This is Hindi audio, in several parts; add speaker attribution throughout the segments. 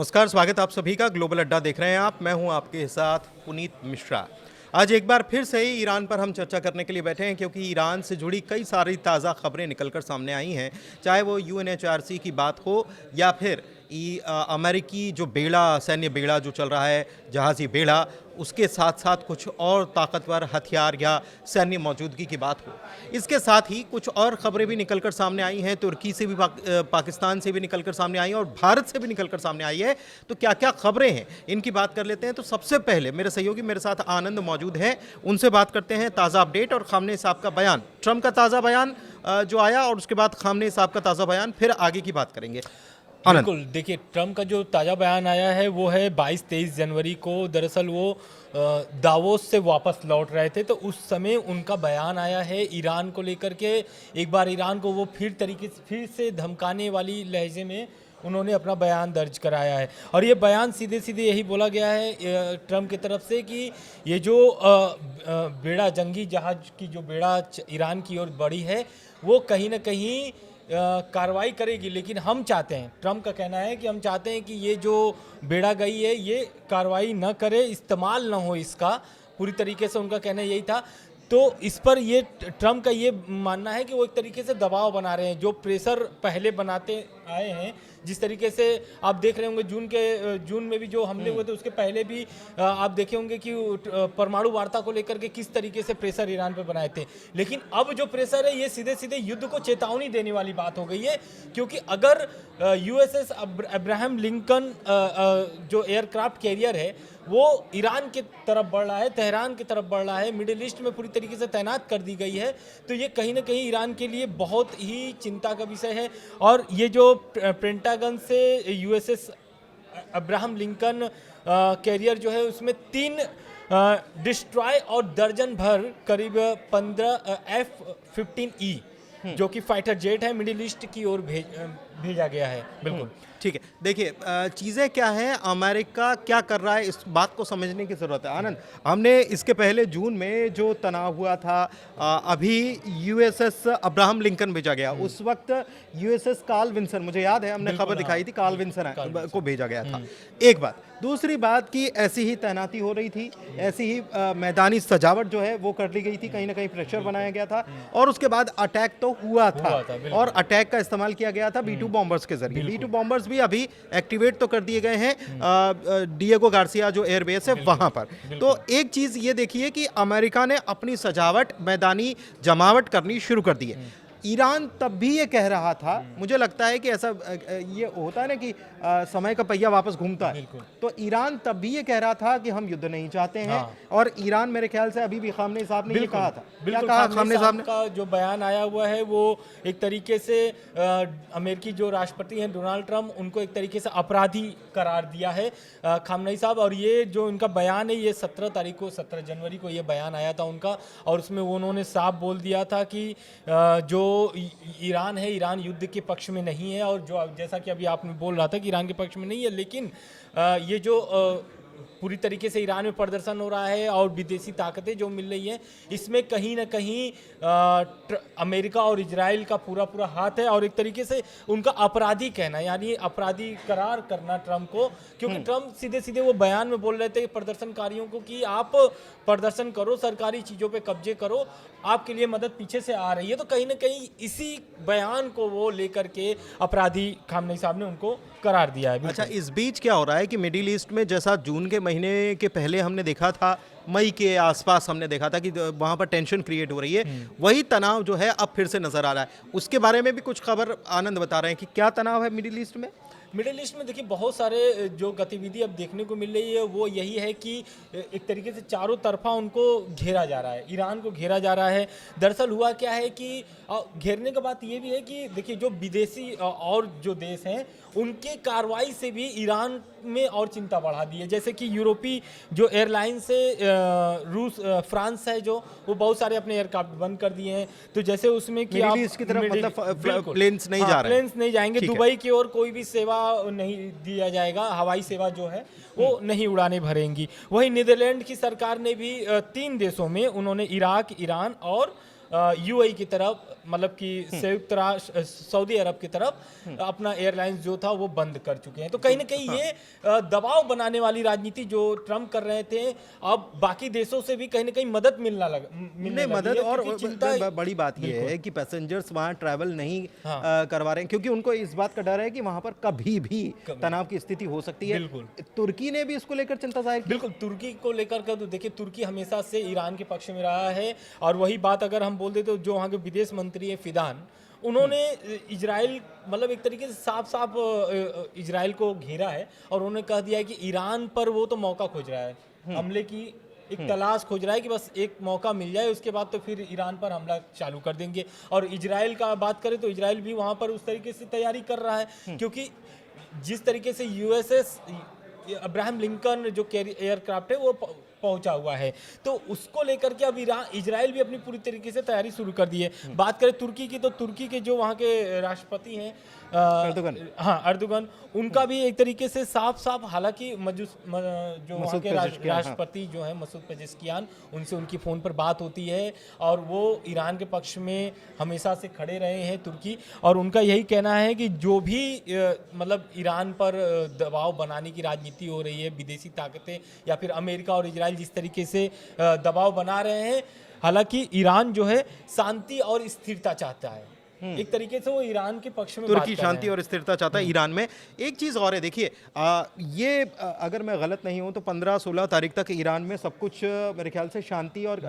Speaker 1: नमस्कार, स्वागत है आप सभी का। ग्लोबल अड्डा देख रहे हैं आप। मैं हूं आपके साथ पुनीत मिश्रा। आज एक बार फिर से ईरान पर हम चर्चा करने के लिए बैठे हैं, क्योंकि ईरान से जुड़ी कई सारी ताज़ा खबरें निकलकर सामने आई हैं। चाहे वो यूएनएचआरसी की बात हो या फिर अमेरिकी जो बेड़ा, सैन्य बेड़ा जो चल रहा है, जहाज़ी बेड़ा, उसके साथ साथ कुछ और ताकतवर हथियार या सैन्य मौजूदगी की बात हो। इसके साथ ही कुछ और खबरें भी निकलकर सामने आई हैं। तुर्की से भी पाकिस्तान से भी निकलकर सामने आई हैं और भारत से भी निकलकर सामने आई है। तो क्या क्या खबरें हैं, इनकी बात कर लेते हैं। तो सबसे पहले मेरे सहयोगी मेरे साथ आनंद मौजूद हैं, उनसे बात करते हैं ताज़ा अपडेट और खामनेई साहब का बयान, ट्रंप का ताज़ा बयान जो आया, और उसके बाद खामनेई साहब का ताज़ा बयान, फिर आगे की बात करेंगे।
Speaker 2: बिल्कुल, देखिए ट्रम्प का जो ताज़ा बयान आया है वो है 22-23 जनवरी को। दरअसल वो दावोस से वापस लौट रहे थे, तो उस समय उनका बयान आया है ईरान को लेकर के। एक बार ईरान को वो फिर से धमकाने वाली लहजे में उन्होंने अपना बयान दर्ज कराया है। और ये बयान सीधे सीधे यही बोला गया है ट्रम्प की तरफ से कि ये जो बेड़ा, जंगी जहाज की जो बेड़ा ईरान की ओर बढ़ी है, वो कहीं ना कहीं कार्रवाई करेगी। लेकिन हम चाहते हैं, ट्रम्प का कहना है कि हम चाहते हैं कि ये जो बेड़ा गई है ये कार्रवाई न करे, इस्तेमाल न हो इसका। पूरी तरीके से उनका कहना यही था। तो इस पर ये ट्रम्प का ये मानना है कि वो एक तरीके से दबाव बना रहे हैं, जो प्रेशर पहले बनाते आए हैं। जिस तरीके से आप देख रहे होंगे जून में भी जो हमले हुए थे, उसके पहले भी आप देखे होंगे कि परमाणु वार्ता को लेकर के किस तरीके से प्रेशर ईरान पर बनाए थे। लेकिन अब जो प्रेशर है ये सीधे सीधे युद्ध को चेतावनी देने वाली बात हो गई है, क्योंकि अगर यूएसएस अब्राहम लिंकन जो एयरक्राफ्ट कैरियर है वो ईरान की तरफ बढ़ रहा है, तेहरान की तरफ बढ़ रहा है, मिडिल ईस्ट में पूरी तरीके से तैनात कर दी गई है, तो ये कहीं ना कहीं ईरान के लिए बहुत ही चिंता का विषय है। और ये जो पेंटागन से यूएसएस अब्राहम लिंकन कैरियर जो है उसमें 3 डिस्ट्रॉय और दर्जन भर करीब 15 F-15E जो कि फाइटर जेट है, मिडिल ईस्ट की ओर भेजा गया है। बिल्कुल
Speaker 1: ठीक है। देखिए, चीज़ें क्या हैं, अमेरिका क्या कर रहा है, इस बात को समझने की ज़रूरत है। आनंद, हमने इसके पहले जून में जो तनाव हुआ था, अभी यूएसएस अब्राहम लिंकन भेजा गया, उस वक्त यूएसएस कार्ल विंसन, मुझे याद है हमने खबर दिखाई थी, कार्ल विंसन को भेजा गया था। एक बात। दूसरी बात कि ऐसी ही तैनाती हो रही थी, ऐसी ही मैदानी सजावट जो है वो कर ली गई थी, कहीं ना कहीं प्रेशर बनाया गया था, और उसके बाद अटैक तो हुआ था और अटैक का इस्तेमाल किया गया था B-2 बॉम्बर्स के जरिए। B-2 बॉम्बर्स भी अभी एक्टिवेट तो कर दिए गए हैं डिएगो गार्सिया जो एयरबेस है वहां पर। तो एक चीज ये देखिए कि अमेरिका ने अपनी सजावट, मैदानी जमावट करनी शुरू कर दी है। ईरान तब भी ये कह रहा था, मुझे लगता है कि ऐसा ये होता है ना कि समय का पहिया वापस घूमता है, तो ईरान तब भी ये कह रहा था कि हम युद्ध नहीं चाहते हैं। और ईरान, मेरे ख्याल से अभी भी खामनेई साहब ने ये कहा था। क्या कहा खामनेई साहब ने?
Speaker 2: का जो बयान आया हुआ है वो एक तरीके से अमेरिकी जो राष्ट्रपति हैं डोनाल्ड ट्रम्प, उनको एक तरीके से अपराधी करार दिया है खामनेई साहब। और ये जो इनका बयान है ये 17 जनवरी को ये बयान आया था उनका, और उसमें उन्होंने साफ बोल दिया था कि जो ईरान है, ईरान युद्ध के पक्ष में नहीं है। और जो जैसा कि अभी आपने बोल रहा था कि ईरान के पक्ष में नहीं है, लेकिन ये जो पूरी तरीके से ईरान में प्रदर्शन हो रहा है और विदेशी ताकतें जो मिल रही हैं, इसमें कहीं ना कहीं अमेरिका और इजराइल का पूरा पूरा हाथ है। और एक तरीके से उनका अपराधी कहना, यानी अपराधी करार करना ट्रम्प को, क्योंकि ट्रम्प सीधे सीधे वो बयान में बोल रहे थे प्रदर्शनकारियों को कि आप प्रदर्शन करो, सरकारी चीज़ों पे कब्जे करो, आपके लिए मदद पीछे से आ रही है। तो कहीं ना कहीं इसी बयान को वो लेकर के अपराधी खामनेई साहब ने उनको करार दिया है।
Speaker 1: अच्छा, इस बीच क्या हो रहा है कि मिडिल ईस्ट में जैसा जून के महीने के पहले हमने देखा था, मई के आसपास हमने देखा था कि वहाँ पर टेंशन क्रिएट हो रही है, वही तनाव जो है अब फिर से नजर आ रहा है। उसके बारे में भी कुछ खबर आनंद बता रहे हैं कि क्या तनाव है मिडिल ईस्ट में।
Speaker 2: मिडिल ईस्ट में देखिए बहुत सारे जो गतिविधि अब देखने को मिल रही है वो यही है कि एक तरीके से चारों तरफा उनको घेरा जा रहा है, ईरान को घेरा जा रहा है। दरअसल हुआ क्या है कि घेरने का बात ये भी है कि देखिए जो विदेशी और जो देश हैं उनके कार्रवाई से भी ईरान में और चिंता बढ़ा दी है। जैसे कि यूरोपीय जो एयरलाइन से फ्रांस है जो, वो बहुत सारे अपने एयरक्राफ्ट बंद कर दिए हैं। तो जैसे उसमें कि आप
Speaker 1: इसकी तरफ मतलब प्लेन्स नहीं जा रहे हैं,
Speaker 2: प्लेन्स नहीं जाएंगे, दुबई की ओर कोई भी सेवा नहीं दिया जाएगा, हवाई सेवा जो है वो नहीं उड़ाने भरेंगी। वहीं नीदरलैंड की सरकार ने भी 3 देशों में उन्होंने इराक, ईरान और यूएई की तरफ, मतलब कि संयुक्त राष्ट्र सऊदी अरब की तरफ अपना एयरलाइंस जो था वो बंद कर चुके हैं। तो कहीं ना कहीं ये दबाव बनाने वाली राजनीति जो ट्रम्प कर रहे थे, अब बाकी देशों से भी कहीं ना कहीं मदद मिलने
Speaker 1: नहीं,
Speaker 2: लगी
Speaker 1: मदद
Speaker 2: है,
Speaker 1: और
Speaker 2: क्योंकि चिंता
Speaker 1: बड़ी बात यह है कि पैसेंजर्स वहाँ ट्रैवल नहीं करवा रहे हैं, क्योंकि उनको इस बात का डर है कि वहाँ पर कभी भी तनाव की स्थिति हो सकती है।
Speaker 2: बिल्कुल।
Speaker 1: तुर्की ने भी इसको लेकर चिंता जाहिर की।
Speaker 2: बिल्कुल, तुर्की को लेकर के तो देखिए, तुर्की हमेशा से ईरान के पक्ष में रहा है। और वही बात अगर हम बोल दे तो जो वहाँ के विदेश मंत्री है फिदान, उन्होंने इजराइल, मतलब एक तरीके से साफ साफ इजराइल को घेरा है और उन्होंने कह दिया है कि ईरान पर वो तो मौका खोज रहा है, हमले की एक तलाश खोज रहा है कि बस एक मौका मिल जाए, उसके बाद तो फिर ईरान पर हमला चालू कर देंगे। और इजराइल का बात करें तो इजराइल भी वहाँ पर उस तरीके से तैयारी कर रहा है, क्योंकि जिस तरीके से यूएसएस अब्राहम लिंकन जो एयरक्राफ्ट है वो पहुंचा हुआ है, तो उसको लेकर के अब इजराइल भी अपनी पूरी तरीके से तैयारी शुरू कर दी है। बात करें तुर्की की, तो तुर्की के जो वहाँ के राष्ट्रपति हैं अर्दोगन, उनका भी एक तरीके से साफ साफ, हालांकि जो वहाँ के राष्ट्रपति जो है मसूद पेजेस्कियान, उनसे उनकी फ़ोन पर बात होती है और वो ईरान के पक्ष में हमेशा से खड़े रहे हैं तुर्की। और उनका यही कहना है कि जो भी मतलब ईरान पर दबाव बनाने की राजनीति हो रही है, विदेशी ताकतें या फिर अमेरिका और इजराइल जिस तरीके से दबाव बना रहे हैं, हालांकि ईरान जो है शांति और स्थिरता चाहता है। एक तरीके से वो ईरान के पक्ष में
Speaker 1: तुर्की शांति और स्थिरता चाहता है ईरान में। एक चीज़ और है, देखिए ये अगर मैं गलत नहीं हूं तो 15-16 तारीख तक ईरान में सब कुछ मेरे ख्याल से शांति और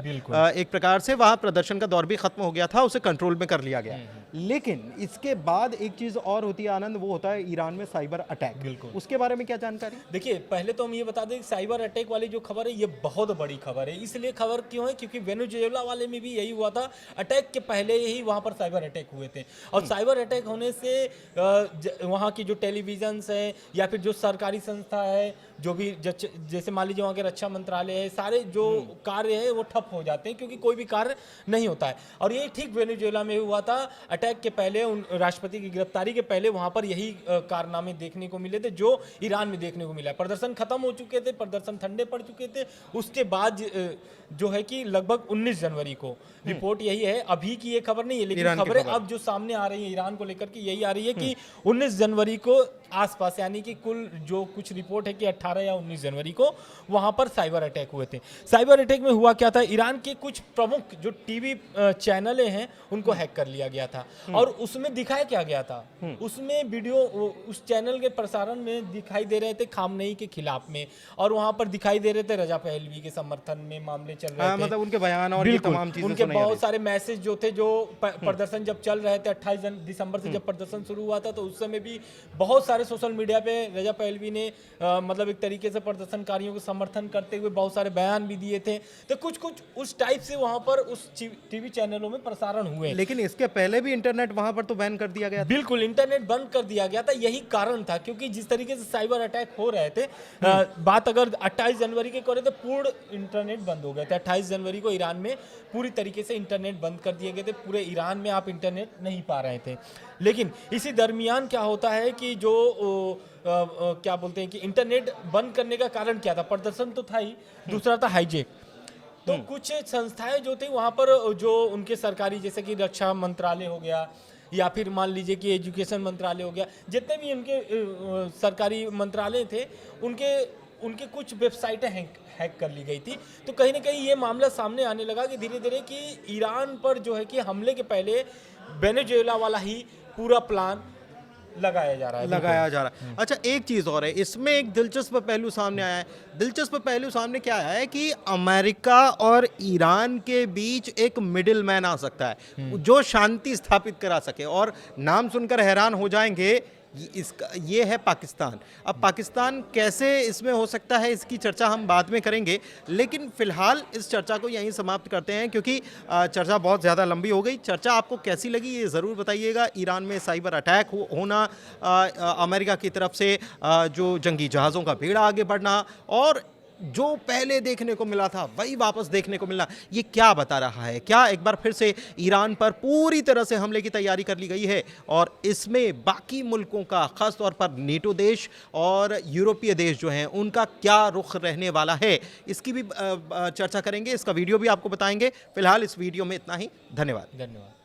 Speaker 1: एक प्रकार से वहाँ प्रदर्शन का दौर भी खत्म हो गया था, उसे कंट्रोल में कर लिया गया। लेकिन इसके बाद एक चीज़ और होती है आनंद, वो होता है ईरान में साइबर अटैक। उसके बारे में क्या जानकारी?
Speaker 2: देखिए, पहले तो हम ये बता दें, साइबर अटैक वाली जो खबर है ये बहुत बड़ी खबर है। इसलिए खबर क्यों है, क्योंकि वेनेजुएला वाले में भी यही हुआ था, अटैक के पहले ही वहाँ पर साइबर अटैक हुए थे। और साइबर अटैक होने से वहाँ की जो टेलीविजन है या फिर जो सरकारी संस्था है, जो भी जैसे मान लीजिए वहाँ के रक्षा मंत्रालय है, सारे जो कार्य है वो ठप हो जाते हैं, क्योंकि कोई भी कार्य नहीं होता है। और ये ठीक वेनेजुएला में हुआ था। अटैक के पहले, उन राष्ट्रपति की गिरफ्तारी के पहले वहाँ पर यही कारनामे देखने को मिले थे जो ईरान में देखने को मिला। प्रदर्शन खत्म हो चुके थे, प्रदर्शन ठंडे पड़ चुके थे। उसके बाद जो है कि लगभग 19 जनवरी को, रिपोर्ट यही है, अभी की ये खबर नहीं है, लेकिन खबरें अब जो सामने आ रही है ईरान को लेकर के यही आ रही है कि 19 जनवरी को आसपास, यानी कि कुल जो कुछ रिपोर्ट है कि 18 या 19 जनवरी को वहां पर साइबर अटैक हुए थे। साइबर अटैक में हुआ क्या था, ईरान के कुछ प्रमुख जो टीवी चैनलें हैं उनको हैक कर लिया गया था। और उसमें दिखाया क्या गया था, उसमें वीडियो उस चैनल के प्रसारण में दिखाई दे रहे थे खामनेई के खिलाफ में, और वहां पर दिखाई दे रहे थे रजा पहलवी के समर्थन में मामले चल रहे थे।
Speaker 1: मतलब उनके बयान और तमाम चीजें,
Speaker 2: उनके बहुत सारे मैसेज जो थे, जो प्रदर्शन जब चल रहे थे 28 दिसंबर से जब प्रदर्शन शुरू हुआ था, तो उस समय भी बहुत सारे सोशल मीडिया पे रजा पहलवी ने मतलब एक तरीके से प्रदर्शनकारियों को समर्थन करते हुए बहुत सारे बयान भी दिए थे। तो कुछ कुछ उस टाइप से वहां पर उस टीवी चैनलों में प्रसारण हुए।
Speaker 1: लेकिन इसके पहले भी इंटरनेट वहां पर तो बैन कर दिया गया था।
Speaker 2: बिल्कुल, इंटरनेट बंद कर दिया गया था। यही कारण था, क्योंकि जिस तरीके से साइबर अटैक हो रहे थे, बात अगर 28 जनवरी के करें तो पूर्ण इंटरनेट बंद हो गए थे। 28 जनवरी को ईरान में पूरी तरीके से इंटरनेट बंद कर दिए गए थे। पूरे ईरान में आप इंटरनेट नहीं पा रहे थे। लेकिन इसी दरमियान क्या होता है कि जो क्या बोलते हैं कि इंटरनेट बंद करने का कारण क्या था, प्रदर्शन तो था ही, दूसरा था हाईजैक। तो कुछ संस्थाएं जो थी वहाँ पर, जो उनके सरकारी, जैसे कि रक्षा मंत्रालय हो गया या फिर मान लीजिए कि एजुकेशन मंत्रालय हो गया, जितने भी उनके सरकारी मंत्रालय थे, उनके कुछ वेबसाइटें हैक कर ली गई थी। तो कहीं ना कहीं ये मामला सामने आने लगा कि धीरे धीरे कि ईरान पर जो है कि हमले के पहले वेनेजुएला वाला ही पूरा प्लान लगाया जा रहा है।
Speaker 1: अच्छा, एक चीज़ और है, इसमें एक दिलचस्प पहलू सामने आया है। दिलचस्प पहलू सामने क्या आया है कि अमेरिका और ईरान के बीच एक मिडिल मैन आ सकता है जो शांति स्थापित करा सके, और नाम सुनकर हैरान हो जाएंगे, ये है पाकिस्तान। अब पाकिस्तान कैसे इसमें हो सकता है, इसकी चर्चा हम बाद में करेंगे, लेकिन फिलहाल इस चर्चा को यहीं समाप्त करते हैं, क्योंकि चर्चा बहुत ज़्यादा लंबी हो गई। चर्चा आपको कैसी लगी ये ज़रूर बताइएगा। ईरान में साइबर अटैक होना, अमेरिका की तरफ से जो जंगी जहाज़ों का बेड़ा आगे बढ़ना, और जो पहले देखने को मिला था वही वापस देखने को मिलना, ये क्या बता रहा है? क्या एक बार फिर से ईरान पर पूरी तरह से हमले की तैयारी कर ली गई है और इसमें बाकी मुल्कों का, खास तौर पर नेटो देश और यूरोपीय देश जो हैं उनका क्या रुख रहने वाला है, इसकी भी चर्चा करेंगे, इसका वीडियो भी आपको बताएंगे। फिलहाल इस वीडियो में इतना ही। धन्यवाद।
Speaker 2: धन्यवाद।